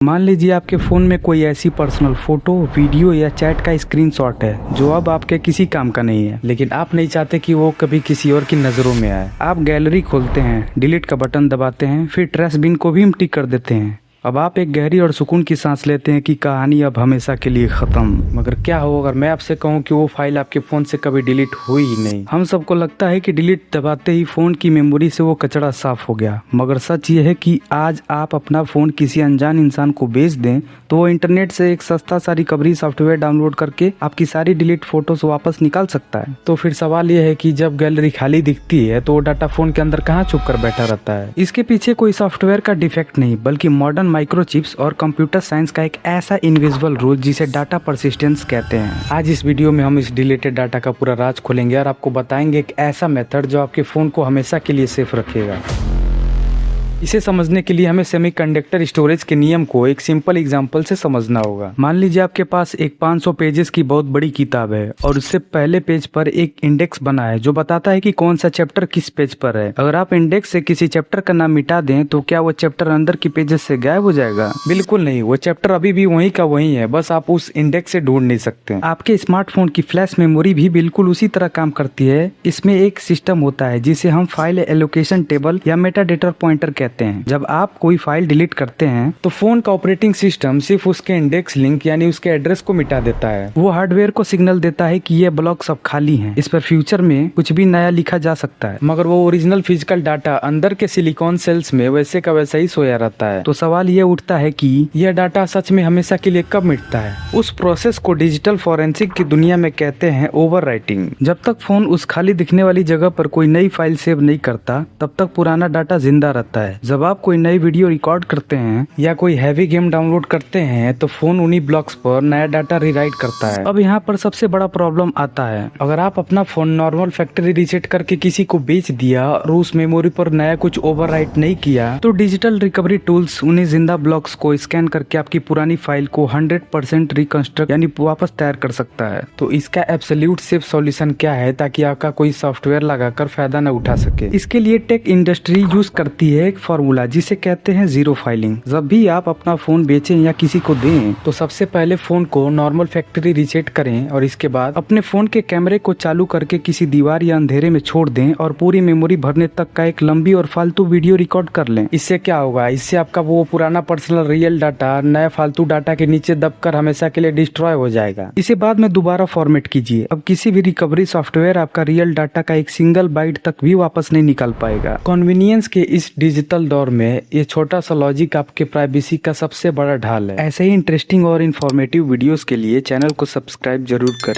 मान लीजिए आपके फ़ोन में कोई ऐसी पर्सनल फोटो, वीडियो या चैट का स्क्रीनशॉट है जो अब आपके किसी काम का नहीं है, लेकिन आप नहीं चाहते कि वो कभी किसी और की नज़रों में आए। आप गैलरी खोलते हैं, डिलीट का बटन दबाते हैं, फिर ट्रैश बिन को भी टिक कर देते हैं। अब आप एक गहरी और सुकून की सांस लेते हैं कि कहानी अब हमेशा के लिए खत्म। मगर क्या हो अगर मैं आपसे कहूं कि वो फाइल आपके फोन से कभी डिलीट हुई ही नहीं। हम सबको लगता है कि डिलीट दबाते ही फोन की मेमोरी से वो कचरा साफ हो गया, मगर सच ये है कि आज आप अपना फोन किसी अनजान इंसान को बेच दें तो वो इंटरनेट से एक सस्ता सा रिकवरी सॉफ्टवेयर डाउनलोड करके आपकी सारी डिलीट फोटोज वापस निकाल सकता है। तो फिर सवाल ये है कि जब गैलरी खाली दिखती है तो वो डाटा फोन के अंदर कहाँ छुप कर बैठा रहता है। इसके पीछे कोई सॉफ्टवेयर का डिफेक्ट नहीं, बल्कि मॉडर्न माइक्रोचिप्स और कंप्यूटर साइंस का एक ऐसा इनविजिबल रूल जिसे डाटा परसिस्टेंस कहते हैं। आज इस वीडियो में हम इस डिलीटेड डाटा का पूरा राज खोलेंगे और आपको बताएंगे एक ऐसा मेथड जो आपके फोन को हमेशा के लिए सेफ रखेगा। इसे समझने के लिए हमें सेमीकंडक्टर स्टोरेज के नियम को एक सिंपल एग्जांपल से समझना होगा। मान लीजिए आपके पास एक 500 पेजेस की बहुत बड़ी किताब है और उससे पहले पेज पर एक इंडेक्स बना है जो बताता है कि कौन सा चैप्टर किस पेज पर है। अगर आप इंडेक्स से किसी चैप्टर का नाम मिटा दें तो क्या वो चैप्टर अंदर की पेजेस से गायब हो जाएगा? बिल्कुल नहीं, वो चैप्टर अभी भी वहीं का वहीं है, बस आप उस इंडेक्स से ढूंढ नहीं सकते। आपके स्मार्टफोन की फ्लैश मेमोरी भी बिल्कुल उसी तरह काम करती है। इसमें एक सिस्टम होता है जिसे हम फाइल एलोकेशन टेबल या मेटाडेटा पॉइंटर कहते हैं। जब आप कोई फाइल डिलीट करते हैं तो फोन का ऑपरेटिंग सिस्टम सिर्फ उसके इंडेक्स लिंक यानी उसके एड्रेस को मिटा देता है। वो हार्डवेयर को सिग्नल देता है कि ये ब्लॉक अब खाली हैं। इस पर फ्यूचर में कुछ भी नया लिखा जा सकता है, मगर वो ओरिजिनल फिजिकल डाटा अंदर के सिलिकॉन सेल्स में वैसे का वैसा ही सोया रहता है। तो सवाल ये उठता है कि यह डाटा सच में हमेशा के लिए कब मिटता है? उस प्रोसेस को डिजिटल फॉरेंसिक की दुनिया में कहते हैं ओवर राइटिंग। जब तक फोन उस खाली दिखने वाली जगह पर कोई नई फाइल सेव नहीं करता तब तक पुराना डाटा जिंदा रहता है। जब आप कोई नई वीडियो रिकॉर्ड करते हैं या कोई हैवी गेम डाउनलोड करते हैं तो फोन उन्हीं ब्लॉक्स पर नया डाटा रीराइट करता है। अब यहाँ पर सबसे बड़ा प्रॉब्लम आता है, अगर आप अपना फोन नॉर्मल फैक्ट्री रीसेट करके किसी को बेच दिया और उस मेमोरी पर नया कुछ ओवरराइट नहीं किया तो डिजिटल रिकवरी टूल्स उन्हीं जिंदा ब्लॉक्स को स्कैन करके आपकी पुरानी फाइल को 100% रिकंस्ट्रक्ट यानी वापस तैयार कर सकता है। तो इसका एब्सोल्यूट सेफ सॉल्यूशन क्या है ताकि आपका कोई सॉफ्टवेयर लगाकर फायदा न उठा सके? इसके लिए टेक इंडस्ट्री यूज करती है एक फॉर्मूला जिसे कहते हैं जीरो फाइलिंग। जब भी आप अपना फोन बेचें या किसी को दें तो सबसे पहले फोन को नॉर्मल फैक्ट्री रीसेट करें और इसके बाद अपने फोन के कैमरे को चालू करके किसी दीवार या अंधेरे में छोड़ दें और पूरी मेमोरी भरने तक का एक लंबी और फालतू वीडियो रिकॉर्ड कर लें। इससे क्या होगा? इससे आपका वो पुराना पर्सनल रियल डाटा नया फालतू डाटा के नीचे दबकर हमेशा के लिए डिस्ट्रॉय हो जाएगा। इसे बाद में दोबारा फॉर्मेट कीजिए। अब किसी भी रिकवरी सॉफ्टवेयर आपका रियल डाटा का एक सिंगल बाइट तक भी वापस नहीं निकाल पाएगा। कन्वीनियंस के इस डिजिटल दौर में ये छोटा सा लॉजिक आपके प्राइवेसी का सबसे बड़ा ढाल है। ऐसे ही इंटरेस्टिंग और इन्फॉर्मेटिव वीडियोस के लिए चैनल को सब्सक्राइब जरूर करें।